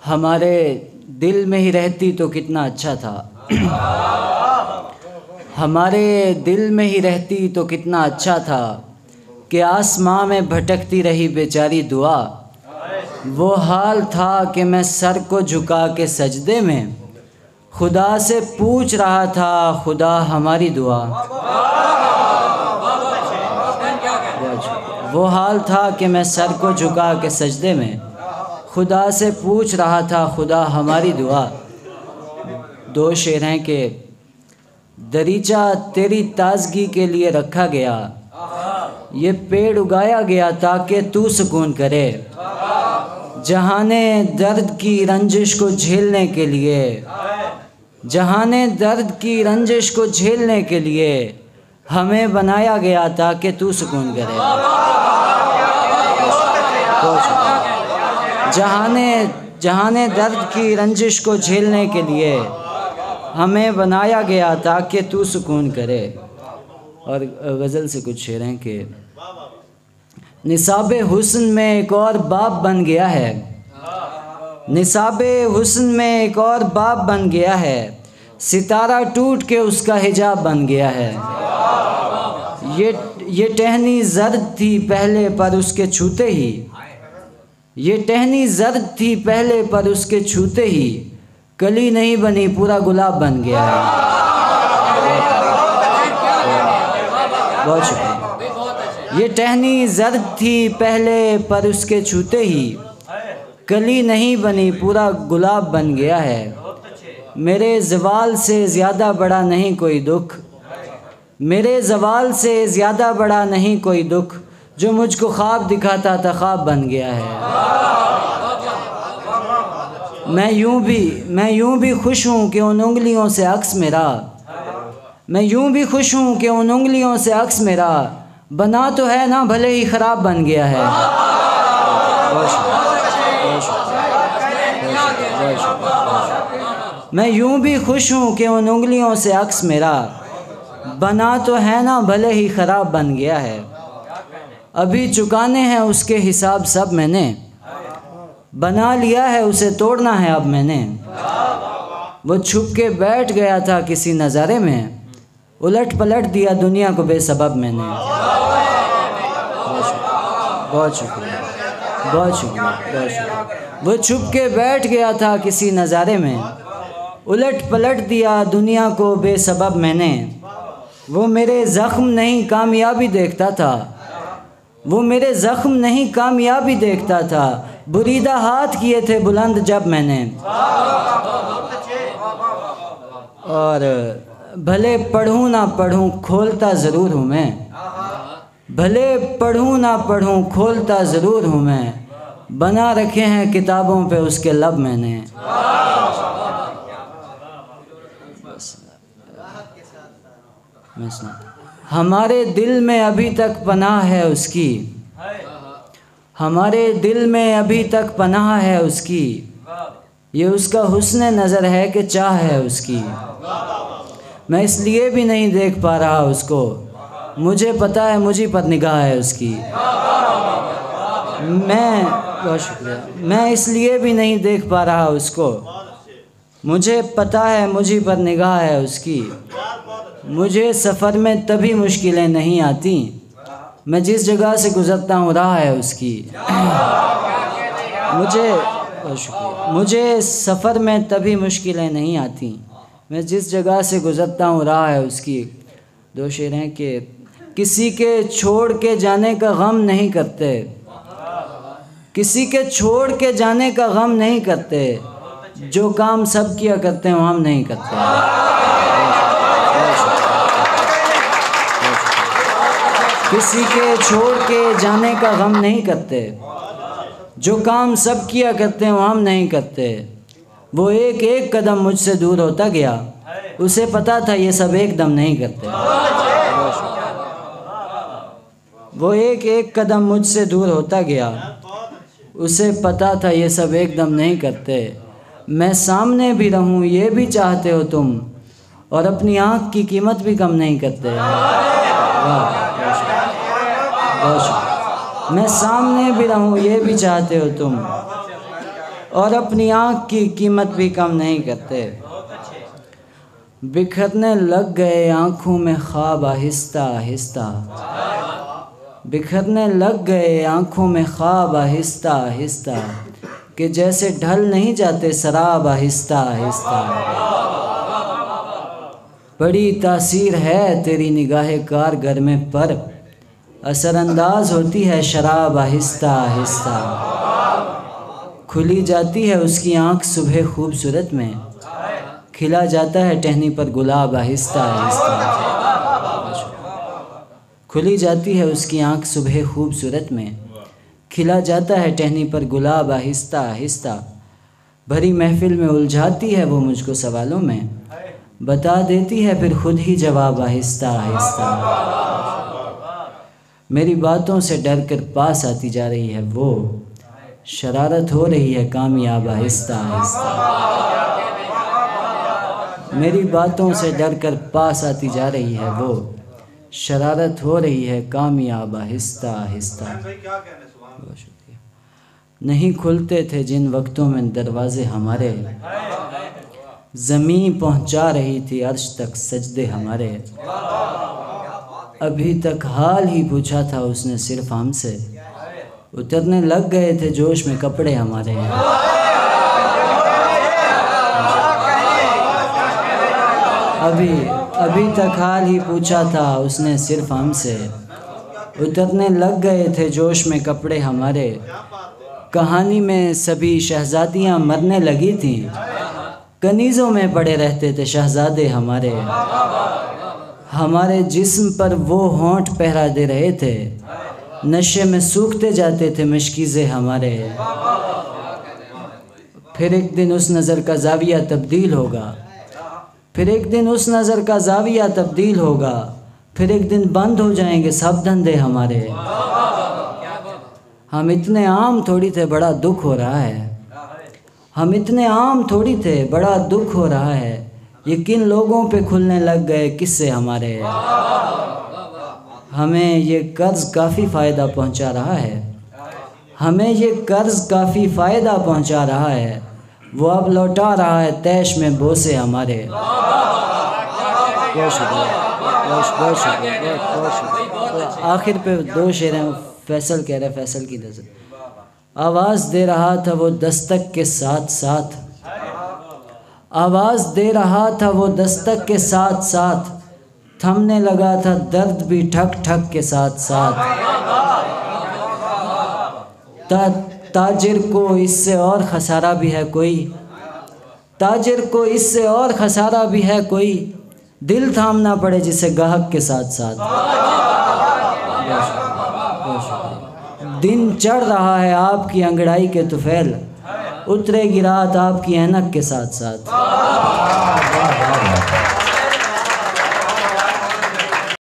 ہمارے دل میں ہی رہتی تو کتنا اچھا تھا، ہمارے دل میں ہی رہتی تو کتنا اچھا تھا کہ آسماں میں بھٹکتی رہی بیچاری دعا۔ وہ حال تھا کہ میں سر کو جھکا کے سجدے میں خدا سے پوچھ رہا تھا خدا ہماری دعا۔ وہ حال تھا کہ میں سر کو جھکا کے سجدے میں خدا سے پوچھ رہا تھا خدا ہماری دعا۔ دو شعر ہیں کہ دریچہ تیری تازگی کے لیے رکھا گیا، یہ پیڑ اگایا گیا تاکہ تو سکون کرے، جہانے درد کی رنجش کو جھیلنے کے لیے، جہانے درد کی رنجش کو جھیلنے کے لیے ہمیں بنایا گیا تاکہ تو سکون کرے۔ جہانے درد کی رنجش کو جھیلنے کے لیے ہمیں بنایا گیا تاکہ تو سکون کرے۔ اور غزل سے کچھ شعر ہیں کہ نصاب حسن میں ایک اور باب بن گیا ہے، نصاب حسن میں ایک اور باب بن گیا ہے، ستارہ ٹوٹ کے اس کا حجاب بن گیا ہے۔ یہ ٹہنی زرد تھی پہلے پر اس کے چھوتے ہی، یہ ٹہنی زرد تھی پہلے پر اس کے چھوتے ہی کلی نہیں بنی پورا گلاب بن گیا ہے۔ بہت شکریہ۔ یہ ٹہنی زرد تھی پہلے پر اس کے چھوتے ہی کلی نہیں بنی پورا گلاب بن گیا ہے۔ میرے زوال سے زیادہ بڑا نہیں کوئی دکھ، میرے زوال سے زیادہ بڑا نہیں کوئی دکھ، جو مجھ کو خواب دکھاتا تھا خواب بن گیا ہے۔ میں یوں بھی خوش ہوں کہ ان انگلیوں سے عکس میرا، میں یوں بھی خوش ہوں کہ ان انگلیوں سے عکس میرا بنا تو ہے نا بھلے ہی خراب بن گیا ہے۔ میں یوں بھی خوش ہوں کہ ان انگلیوں سے عکس میرا بنا تو ہے نا بھلے ہی خراب بن گیا ہے۔ ابھی چکانے ہیں اس کے حساب سب میں نے، بنا لیا ہے اسے توڑنا ہے اب میں نے۔ وہ چھپ کے بیٹھ گیا تھا کسی نظارے میں، الٹ پلٹ دیا دنیا کو بے سبب میں نے۔ بہت شکریہ، بہت شکریہ، بہت شکریہ۔ وہ چھپ کے بیٹھ گیا تھا کسی نظارے میں، الٹ پلٹ دیا دنیا کو بے سبب میں نے۔ وہ میرے زخم نہیں کامیابی دیکھتا تھا، وہ میرے زخم نہیں کامیابی دیکھتا تھا، بریدہ ہاتھ کیے تھے بلند جب میں نے۔ اور بھلے پڑھوں نہ پڑھوں کھولتا ضرور ہوں میں، بھلے پڑھوں نہ پڑھوں کھولتا ضرور ہوں میں، بنا رکھے ہیں کتابوں پہ اس کے لب میں نے۔ ہمارے دل میں ابھی تک پناہ ہے اس کی، ہمارے دل میں ابھی تک پناہ ہے اس کی، یہ اس کا حسن نظر ہے کہ چاہ ہے اس کی۔ میں اس لیے بھی نہیں دیکھ پا رہا اس کو، مجھے پتہ ہے مجھے پر نگاہ ہے اس کی۔ بہت شکریہ۔ میں اس لیے بھی نہیں دیکھ پا رہا اس کو، مجھے پتہ ہے مجھے پر نگاہ ہے اس کی۔ مجھے سفر میں تبھی مشکلیں نہیں آتی، میں جس جگہ سے گزرتا ہوں راہ ہے اس کی۔ مجھے سفر میں تبھی مشکلیں نہیں آتی، میں جس جگہ سے گزرتا ہوں راہ ہے اس کی۔ دو شعر ہیں کہ کسی کے چھوڑ کے جانے کا غم نہیں کرتے، کسی کے چھوڑ کے جانے کا غم نہیں کرتے، جو کام سب کیا کرتے ہیں وہ ہم نہیں کرتے۔ کسی کے چھوڑ کے جانے کا غم نہیں کرتے، جو کام سب کیا کرتے ہیں وہ ہم نہیں کرتے۔ وہ ایک ایک قدم مجھ سے دور ہوتا گیا، اسے پتا تھا یہ سب ایک دم نہیں کرتے۔ وہ ایک ایک قدم مجھ سے دور ہوتا گیا، اسے پتا تھا یہ سب ایک دم نہیں کرتے۔ میں سامنے بھی رہوں یہ بھی چاہتے ہو تم، اور اپنی آنکھ کی قیمت بھی کم نہیں کرتے۔ میں سامنے بھی رہوں یہ بھی چاہتے ہو تم، اور اپنی آنکھ کی قیمت بھی کم نہیں کرتے۔ بکھرنے لگ گئے آنکھوں میں خواب آہستہ آہستہ، بکھرنے لگ گئے آنکھوں میں خواب آہستہ آہستہ، کہ جیسے ڈھل نہیں جاتے سراب آہستہ آہستہ۔ بڑی تاثیر ہے تیری نگاہ کارگر میں، پر اثر انداز ہوتی ہے شراب آہستہ آہستہ۔ کھلی جاتی ہے اس کی آنکھ صبح خوبصورت میں، کھلا جاتا ہے ٹہنی پر گلاب آہستہ آہستہ۔ کھلی جاتی ہے اس کی آنکھ صبح خوبصورت میں، کھلا جاتا ہے ٹہنی پر گلاب آہستہ آہستہ۔ بھری محفل میں الجھاتی ہے وہ مجھ کو سوالوں میں، بتا دیتی ہے پھر خود ہی جواب آہستہ آہستہ۔ میری باتوں سے ڈر کر پاس آتی جا رہی ہے وہ، شرارت ہو رہی ہے کامیاب آہستہ آہستہ۔ میری باتوں سے ڈر کر پاس آتی جا رہی ہے وہ، شرارت ہو رہی ہے کامیاب آہستہ آہستہ۔ بہت شکریہ۔ نہیں کھلتے تھے جن وقتوں میں دروازے ہمارے، زمین پہنچا رہی تھی عرش تک سجدے ہمارے۔ ابھی تک حال ہی پوچھا تھا اس نے صرف ہم سے، اترنے لگ گئے تھے جوش میں کپڑے ہمارے۔ ابھی تک حال ہی پوچھا تھا اس نے صرف ہم سے، اترنے لگ گئے تھے جوش میں کپڑے ہمارے۔ کہانی میں سبھی شہزادیاں مرنے لگی تھیں، کنیزوں میں پڑے رہتے تھے شہزادے ہمارے۔ ہمارے جسم پر وہ ہونٹ پہرا دے رہے تھے، نشے میں سوکھتے جاتے تھے مشکیزے ہمارے۔ پھر ایک دن اس نظر کا زاویہ تبدیل ہوگا، پھر ایک دن اس نظر کا زاویہ تبدیل ہوگا، پھر ایک دن بند ہو جائیں گے سب دھندے ہمارے۔ ہم اتنے عام تھوڑی تھے بڑا دکھ ہو رہا ہے، ہم اتنے عام تھوڑی تھے بڑا دکھ ہو رہا ہے، یہ کن لوگوں پہ کھلنے لگ گئے قصے ہمارے۔ ہمیں یہ قرض کافی فائدہ پہنچا رہا ہے، ہمیں یہ قرض کافی فائدہ پہنچا رہا ہے، وہ اب لوٹا رہا ہے تیش میں بوسے ہمارے۔ بہت شکریہ، بہت شکریہ، بہت شکریہ۔ آخر پہ دو شعر ہیں، فیصل کہہ رہے، فیصل کی نظر۔ آواز دے رہا تھا وہ دستک کے ساتھ ساتھ، آواز دے رہا تھا وہ دستک کے ساتھ ساتھ، تھمنے لگا تھا درد بھی ٹھک ٹھک کے ساتھ ساتھ۔ تاجر کو اس سے اور خسارہ بھی ہے کوئی، تاجر کو اس سے اور خسارہ بھی ہے کوئی، دل تھامنا پڑے جسے گاہک کے ساتھ ساتھ۔ دن چڑھ رہا ہے آپ کی انگڑائی کے طفیل، اترے گی رات آپ کی اینک کے ساتھ ساتھ۔